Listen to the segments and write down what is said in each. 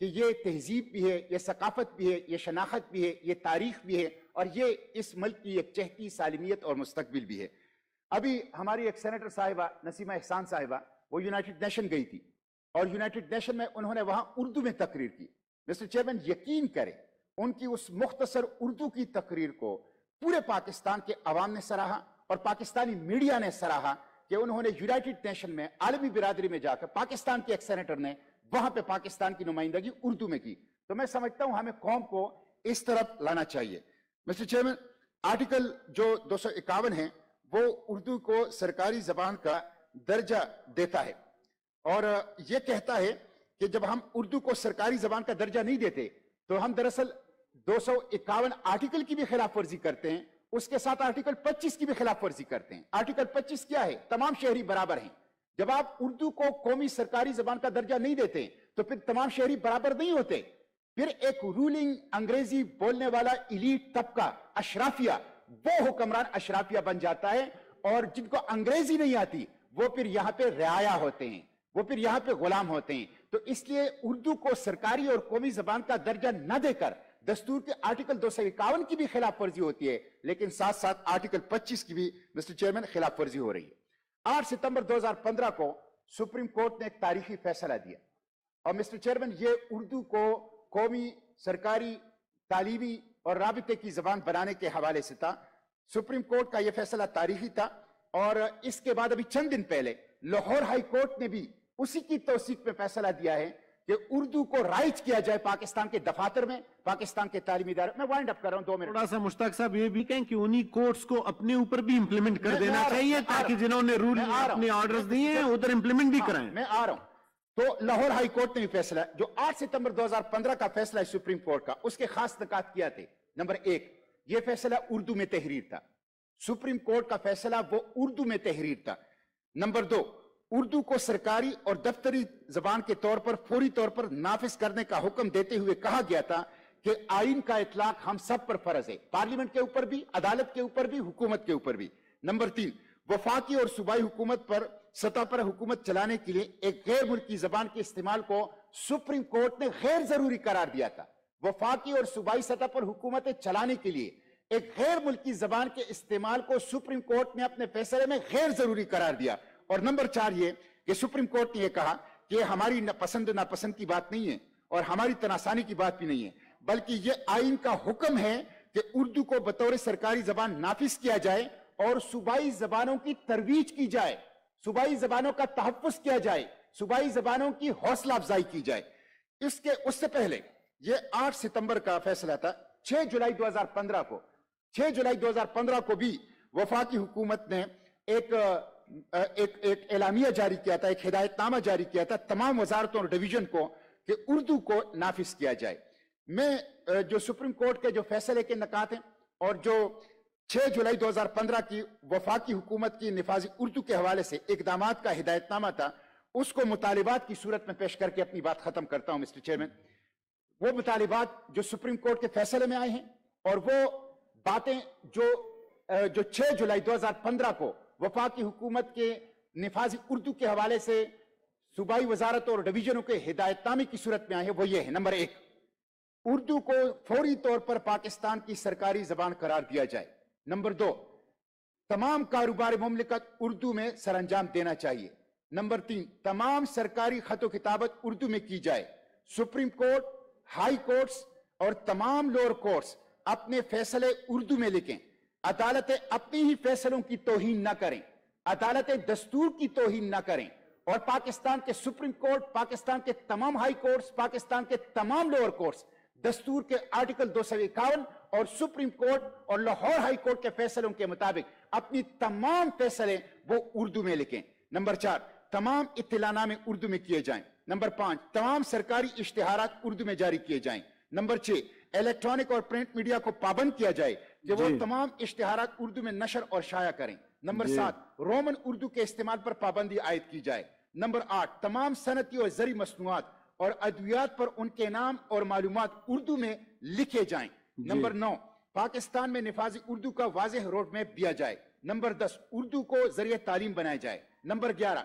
کہ یہ تہذیب بھی ہے، یہ ثقافت بھی ہے، یہ شناخت بھی ہے، یہ تاریخ بھی ہے، اور یہ اس ملک کی ایک چہتی سالمیت اور مستقبل بھی ہے۔ ابھی ہماری ایک سینیٹر صاحبہ نسیمہ احسان صاحبہ وہ یونائٹڈ نیشن گئی تھی، اور یونائٹڈ نیشن میں انہوں نے وہاں اردو میں تقریر کی۔ مسٹر چیئرمین، یقین کریں ان کی اس مختصر اردو کی تقریر کو پورے پاکستان کے عوام نے سراہا اور پاکستانی میڈیا نے سراہا کہ انہوں نے یونائٹڈ نیشن میں عالمی برادری میں جا کر پاکستان کے ایک سینیٹر نے وہاں پہ پاکستان کی نمائندگی اردو میں کی۔ تو میں سمجھتا ہوں ہمیں قوم کو اس طرف لانا چاہیے۔ مسٹر چیئرمین، آرٹیکل جو 251 ہے وہ اردو کو سرکاری زبان کا درجہ دیتا ہے، اور یہ کہتا ہے کہ جب ہم اردو کو سرکاری زبان کا درجہ نہیں دیتے تو ہم دراصل 251 آرٹیکل کی بھی خلاف ورزی کرتے ہیں، اس کے ساتھ آرٹیکل 25 کی بھی خلاف ورزی کرتے ہیں۔ آرٹیکل 25 کیا ہے؟ تمام شہری برابر ہیں۔ جب آپ اردو کو قومی سرکاری زبان کا درجہ نہیں دیتے تو پھر تمام شہری برابر نہیں ہوتے، پھر ایک رولنگ انگریزی بولنے والا ایلیٹ طبقہ اشرافیہ وہ حکمران اشرافیہ بن جاتا ہے، اور جن کو انگریزی نہیں آتی وہ پھر یہاں پہ رعایا ہوتے ہیں، وہ پھر یہاں پہ غلام ہوتے ہیں۔ تو اس لیے اردو کو سرکاری اور قومی زبان کا درجہ نہ دے کر دستور کے آرٹیکل 251 کی بھی خلاف ورزی ہوتی ہے، لیکن ساتھ ساتھ آرٹیکل 25 کی بھی مسٹر چیئرمین خلاف ورزی ہو رہی ہے۔ 8 ستمبر 2015 کو سپریم کورٹ نے ایک تاریخی فیصلہ دیا، اور مسٹر چیئرمین یہ اردو کو قومی سرکاری تعلیمی اور رابطے کی زبان بنانے کے حوالے سے تھا۔ سپریم کورٹ کا یہ فیصلہ تاریخی تھا، اور اس کے بعد ابھی چند دن پہلے لاہور ہائی کورٹ نے بھی اسی کی توثیق میں فیصلہ دیا ہے کہ اردو کو رائج کیا جائے پاکستان کے دفاتر میں، پاکستان کے تعلیمی ادارے میں۔ وائنڈ اپ کر رہا ہوں 2 منٹ۔ تھوڑا سا مشتاق صاحب یہ بھی کہیں کہ انہی کورٹس کو اپنے اوپر بھی امپلیمنٹ کر دینا چاہیے تاکہ جنہوں نے رول اپنے آرڈرز دیے ہیں ادھر امپلیمنٹ بھی کرائیں۔ میں آ رہا ہوں۔ تو لاہور ہائی کورٹ نے بھی فیصلہ، جو 8 ستمبر 2015 کا فیصلہ ہے سپریم کورٹ کا، اس کے خاص نکات کیا تھے۔ نمبر 1، یہ فیصلہ اردو میں تحریر تھا۔ سپریم کورٹ کا فیصلہ وہ اردو میں تحریر تھا۔ نمبر 2، اردو کو سرکاری اور دفتری زبان کے طور پر فوری طور پر نافذ کرنے کا حکم دیتے ہوئے کہا گیا تھا کہ آئین کا اطلاق ہم سب پر فرض ہے، پارلیمنٹ کے اوپر بھی، عدالت کے اوپر بھی، حکومت کے اوپر بھی۔ نمبر 3، وفاقی اور صوبائی حکومت پر سطح پر حکومت چلانے کے لیے ایک غیر ملکی زبان کے استعمال کو سپریم کورٹ نے غیر ضروری قرار دیا تھا۔ وفاقی اور صوبائی سطح پر حکومتیں چلانے کے لیے ایک غیر ملکی زبان کے استعمال کو سپریم کورٹ نے اپنے فیصلے میں غیر ضروری قرار دیا۔ اور نمبر 4 یہ کہ سپریم کورٹ نے یہ کہا کہ ہماری پسند ناپسند کی بات نہیں ہے اور ہماری تناسانی کی بات بھی نہیں ہے، بلکہ یہ آئین کا حکم ہے کہ اردو کو بطور سرکاری زبان نافذ کیا جائے اور صوبائی زبانوں کی ترویج کی جائے، صوبائی زبانوں کا تحفظ کیا جائے، صوبائی زبانوں کی حوصلہ افزائی کی جائے۔ اس سے پہلے یہ 8 ستمبر کا فیصلہ تھا۔ 6 جولائی 2015 کو 6 جولائی 2015 کو بھی وفاقی حکومت نے ایک اعلامیہ جاری کیا تھا، ایک ہدایت نامہ جاری کیا تھا تمام وزارتوں اور ڈویژن کو کہ اردو کو نافذ کیا جائے۔ میں جو سپریم کورٹ کے جو فیصلے کے نکات ہیں اور جو 6 جولائی 2015 کی وفاقی حکومت کی نفاذی اردو کے حوالے سے اقدامات کا ہدایت نامہ تھا، اس کو مطالبات کی صورت میں پیش کر کے اپنی بات ختم کرتا ہوں مسٹر چیئرمین۔ وہ مطالبات جو سپریم کورٹ کے فیصلے میں آئے ہیں اور وہ باتیں جو 6 جولائی 2015 کو وفاقی حکومت کے نفاذی اردو کے حوالے سے صوبائی وزارتوں اور ڈویژنوں کے ہدایت نامے کی صورت میں آئے ہیں، وہ یہ ہے۔ نمبر 1، اردو کو فوری طور پر پاکستان کی سرکاری زبان قرار دیا جائے۔ نمبر 2، تمام کاروبار مملکت اردو میں سر انجام دینا چاہیے۔ نمبر 3، تمام سرکاری خط و کتابت اردو میں کی جائے۔ سپریم کورٹ، ہائی کورٹس اور تمام لوور کورٹس اپنے فیصلے اردو میں لکھیں۔ عدالتیں اپنی ہی فیصلوں کی توہین نہ کریں، عدالتیں دستور کی توہین نہ کریں، اور پاکستان کے سپریم کورٹ، پاکستان کے تمام ہائی کورٹس، پاکستان کے تمام لوور کورٹس دستور کے آرٹیکل 251 اور سپریم کورٹ اور لاہور ہائی کورٹ کے فیصلوں کے مطابق اپنی تمام فیصلے وہ اردو میں لکھیں۔ نمبر 4، تمام اطلاع نامے اردو میں کیے جائیں۔ نمبر 5، تمام سرکاری اشتہارات اردو میں جاری کیے جائیں۔ نمبر 6، الیکٹرانک اور پرنٹ میڈیا کو پابند کیا جائے کہ وہ تمام اشتہارات اردو میں نشر اور شائع کریں۔ نمبر 7، رومن اردو کے استعمال پر پابندی عائد کی جائے۔ نمبر 8، تمام صنعتی اور زرعی مصنوعات اور ادویات پر ان کے نام اور معلومات اردو میں لکھے جائیں۔ نمبر 9، پاکستان میں نفاذی اردو کا واضح روڈ میپ دیا جائے۔ نمبر 10، اردو کو ذریعہ تعلیم بنایا جائے۔ نمبر 11،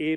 A+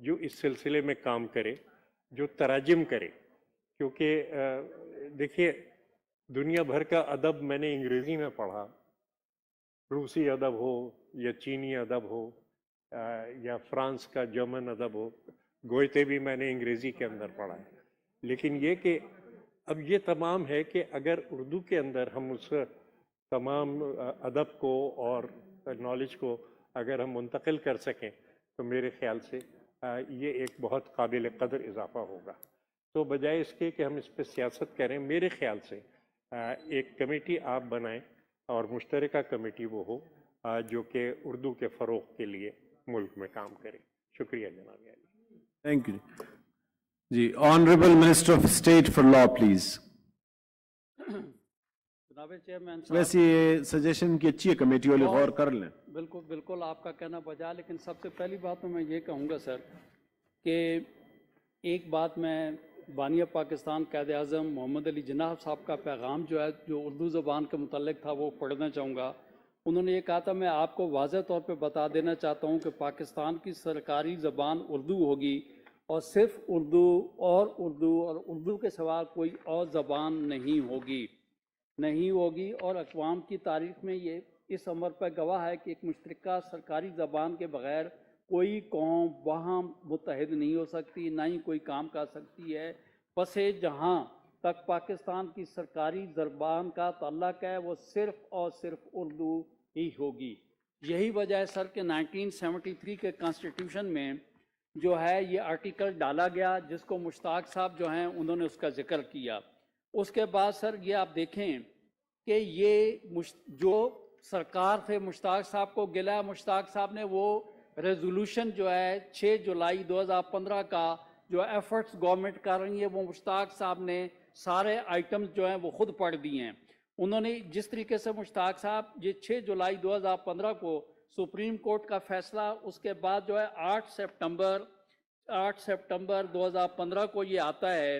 جو اس سلسلے میں کام کرے, جو تراجم کرے, کیونکہ دیکھیے دنیا بھر کا ادب میں نے انگریزی میں پڑھا, روسی ادب ہو یا چینی ادب ہو یا فرانس کا جرمن ادب ہو, گوئتے بھی میں نے انگریزی کے اندر پڑھا ہے. لیکن یہ کہ اب یہ تمام ہے کہ اگر اردو کے اندر ہم اس تمام ادب کو اور نالج کو اگر ہم منتقل کر سکیں تو میرے خیال سے یہ ایک بہت قابل قدر اضافہ ہوگا. تو بجائے اس کے کہ ہم اس پہ سیاست کریں, میرے خیال سے ایک کمیٹی آپ بنائیں اور مشترکہ کمیٹی وہ ہو جو کہ اردو کے فروغ کے لیے ملک میں کام کرے. شکریہ جناب عالی. Thank you ji. Honourable minister of state for law please. جناب چیئرمین ویسے یہ سجیشن کی اچھی ہے, کمیٹی والے غور کر لیں. بالکل بالکل آپ کا کہنا بجا, لیکن سب سے پہلی بات تو میں یہ کہوں گا سر کہ ایک بات میں بانیہ پاکستان قائد اعظم محمد علی جناح صاحب کا پیغام جو ہے جو اردو زبان کے متعلق تھا وہ پڑھنا چاہوں گا. انہوں نے یہ کہا تھا, میں آپ کو واضح طور پہ بتا دینا چاہتا ہوں کہ پاکستان کی سرکاری زبان اردو ہوگی اور صرف اردو اور اردو کے سوا کوئی اور زبان نہیں ہوگی. اور اقوام کی تاریخ میں یہ اس امر پر گواہ ہے کہ ایک مشترکہ سرکاری زبان کے بغیر کوئی قوم وہاں متحد نہیں ہو سکتی, نہ ہی کوئی کام کر سکتی ہے. پس جہاں تک پاکستان کی سرکاری زبان کا تعلق ہے وہ صرف اور صرف اردو ہی ہوگی. یہی وجہ ہے سر کہ 1973 کے کانسٹیٹیوشن میں جو ہے یہ آرٹیکل ڈالا گیا جس کو مشتاق صاحب جو ہیں انہوں نے اس کا ذکر کیا. اس کے بعد سر یہ آپ دیکھیں کہ یہ جو سرکار تھے مشتاق صاحب کو گلا, مشتاق صاحب نے وہ ریزولوشن جو ہے 6 جولائی 2015 کا جو ایفرٹس گورنمنٹ کر رہی ہے وہ مشتاق صاحب نے سارے آئٹمز جو ہیں وہ خود پڑھ دیے ہیں. انہوں نے جس طریقے سے مشتاق صاحب یہ 6 جولائی 2015 کو سپریم کورٹ کا فیصلہ, اس کے بعد جو ہے 8 سپٹمبر 2015 کو یہ آتا ہے,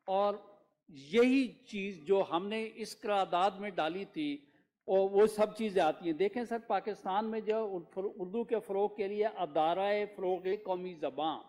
اور یہی چیز جو ہم نے اس قرارداد میں ڈالی تھی اور وہ سب چیزیں آتی ہیں. دیکھیں سر پاکستان میں جو اردو کے فروغ کے لیے ادارہ فروغ قومی زبان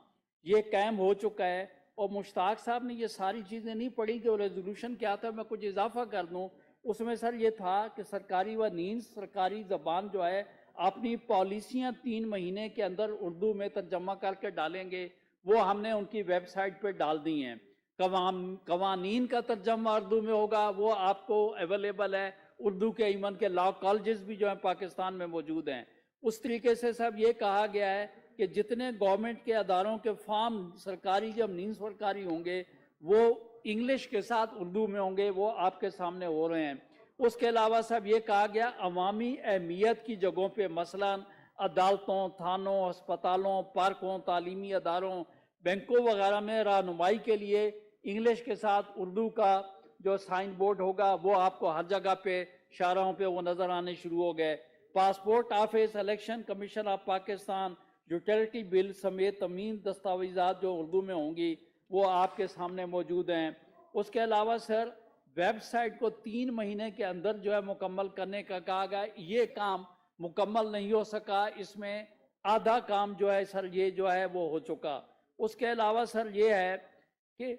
یہ قائم ہو چکا ہے, اور مشتاق صاحب نے یہ ساری چیزیں نہیں پڑھی کہ ریزولوشن کیا تھا. میں کچھ اضافہ کر دوں, اس میں سر یہ تھا کہ سرکاری و نیز سرکاری زبان جو ہے اپنی پالیسیاں 3 مہینے کے اندر اردو میں ترجمہ کر کے ڈالیں گے. وہ ہم نے ان کی ویب سائٹ پہ ڈال دی ہیں. قوانین کا ترجمہ اردو میں ہوگا, وہ آپ کو اویلیبل ہے. اردو کے ایمن کے لا کالجز بھی جو ہیں پاکستان میں موجود ہیں. اس طریقے سے سب یہ کہا گیا ہے کہ جتنے گورنمنٹ کے اداروں کے فارم سرکاری جب نیم سرکاری ہوں گے وہ انگلش کے ساتھ اردو میں ہوں گے, وہ آپ کے سامنے ہو رہے ہیں. اس کے علاوہ سب یہ کہا گیا عوامی اہمیت کی جگہوں پہ مثلاً عدالتوں, تھانوں, ہسپتالوں, پارکوں, تعلیمی اداروں, بینکوں وغیرہ میں رہنمائی کے لیے انگلش کے ساتھ اردو کا جو سائن بورڈ ہوگا وہ آپ کو ہر جگہ پہ شاہراہوں پہ وہ نظر آنے شروع ہو گئے. Passport office, election commission of Pakistan, utility bill سمیت تمام دستاویزات جو اردو میں ہوں گی وہ آپ کے سامنے موجود ہیں. اس کے علاوہ سر ویب سائٹ کو 3 مہینے کے اندر جو ہے مکمل کرنے کا کہا گیا. یہ کام مکمل نہیں ہو سکا, اس میں آدھا کام جو ہے سر یہ جو ہے وہ ہو چکا. اس کے علاوہ سر یہ ہے کہ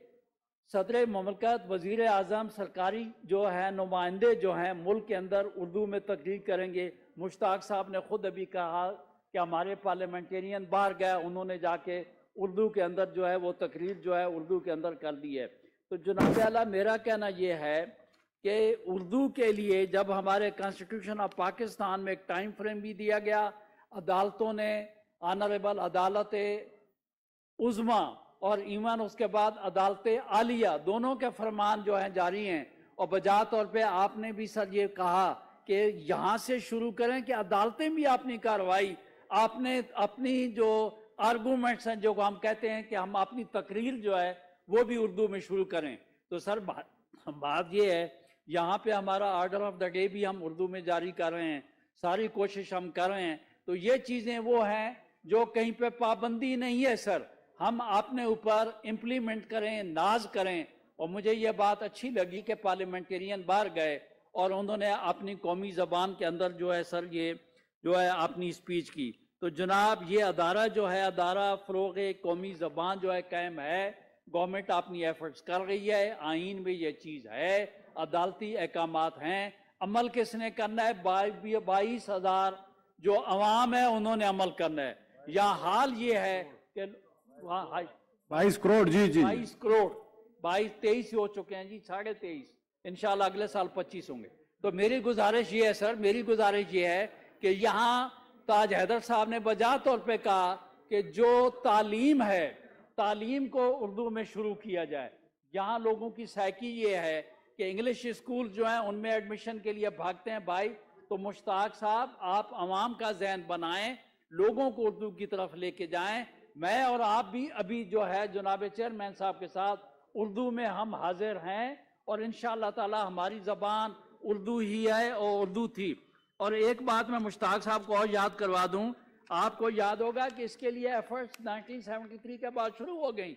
صدر مملکت, وزیر اعظم, سرکاری جو ہے نمائندے جو ہیں ملک کے اندر اردو میں تقریر کریں گے. مشتاق صاحب نے خود ابھی کہا کہ ہمارے پارلیمنٹیرین باہر گئے, انہوں نے جا کے اردو کے اندر جو ہے وہ تقریر جو ہے اردو کے اندر کر دی ہے. تو جناب اعلیٰ میرا کہنا یہ ہے کہ اردو کے لیے جب ہمارے کانسٹیٹیوشن آف پاکستان میں ایک ٹائم فریم بھی دیا گیا, عدالتوں نے آنریبل عدالت عظمیٰ اور ایمان اس کے بعد عدالت عالیہ دونوں کے فرمان جو ہیں جاری ہیں, اور بجا طور پہ آپ نے بھی سر یہ کہا کہ یہاں سے شروع کریں کہ عدالتیں بھی اپنی کارروائی, آپ نے اپنی جو آرگومنٹس ہیں جو ہم کہتے ہیں کہ ہم اپنی تقریر جو ہے وہ بھی اردو میں شروع کریں. تو سر بات یہ ہے یہاں پہ ہمارا آرڈر آف دا ڈے بھی ہم اردو میں جاری کر رہے ہیں, ساری کوشش ہم کر رہے ہیں. تو یہ چیزیں وہ ہیں جو کہیں پہ پابندی نہیں ہے سر, ہم اپنے اوپر امپلیمنٹ کریں, ناز کریں. اور مجھے یہ بات اچھی لگی کہ پارلیمنٹیرین باہر گئے اور انہوں نے اپنی قومی زبان کے اندر جو ہے سر یہ جو ہے اپنی اسپیچ کی. تو جناب یہ ادارہ جو ہے ادارہ فروغ قومی زبان جو ہے قائم ہے، گورنمنٹ اپنی ایفرٹس کر رہی ہے، آئین میں یہ چیز ہے، عدالتی احکامات ہیں، عمل کس نے کرنا ہے؟ 22,000 جو عوام ہے انہوں نے عمل کرنا ہے۔ یا حال یہ ہے کہ 22 کروڑ جی جی 22 کروڑ 23 ہو چکے ہیں جی، 23.5 انشاءاللہ اگلے سال 25 ہوں گے۔ تو میری گزارش یہ ہے سر، میری گزارش یہ ہے کہ یہاں تاج حیدر صاحب نے بجا طور پہ کہا کہ جو تعلیم ہے، تعلیم کو اردو میں شروع کیا جائے۔ یہاں لوگوں کی سائیکی یہ ہے کہ انگلش اسکول جو ہیں ان میں ایڈمیشن کے لیے بھاگتے ہیں بھائی، تو مشتاق صاحب آپ عوام کا ذہن بنائیں، لوگوں کو اردو کی طرف لے کے جائیں۔ میں اور آپ بھی ابھی جو ہے جناب چیئرمین صاحب کے ساتھ اردو میں ہم حاضر ہیں، اور انشاءاللہ تعالی ہماری زبان اردو ہی ہے اور اردو تھی۔ اور ایک بات میں مشتاق صاحب کو اور یاد کروا دوں، آپ کو یاد ہوگا کہ اس کے لیے ایفرٹس 1973 کے بعد شروع ہو گئیں۔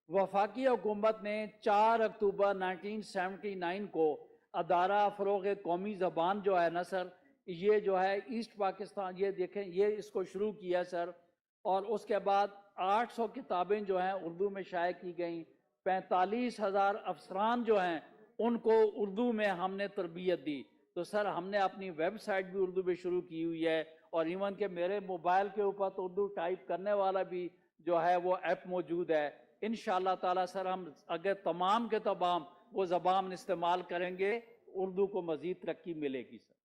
وفاقی حکومت نے 4 اکتوبر 1979 کو ادارہ فروغ قومی زبان جو ہے نا سر، یہ جو ہے ایسٹ پاکستان، یہ دیکھیں یہ اس کو شروع کیا سر، اور اس کے بعد 800 کتابیں جو ہیں اردو میں شائع کی گئیں، 45,000 افسران جو ہیں ان کو اردو میں ہم نے تربیت دی۔ تو سر ہم نے اپنی ویب سائٹ بھی اردو میں شروع کی ہوئی ہے، اور ایون کہ میرے موبائل کے اوپر تو اردو ٹائپ کرنے والا بھی جو ہے وہ ایپ موجود ہے۔ انشاءاللہ تعالیٰ سر ہم اگر تمام کے تمام وہ زبان استعمال کریں گے، اردو کو مزید ترقی ملے گی سر۔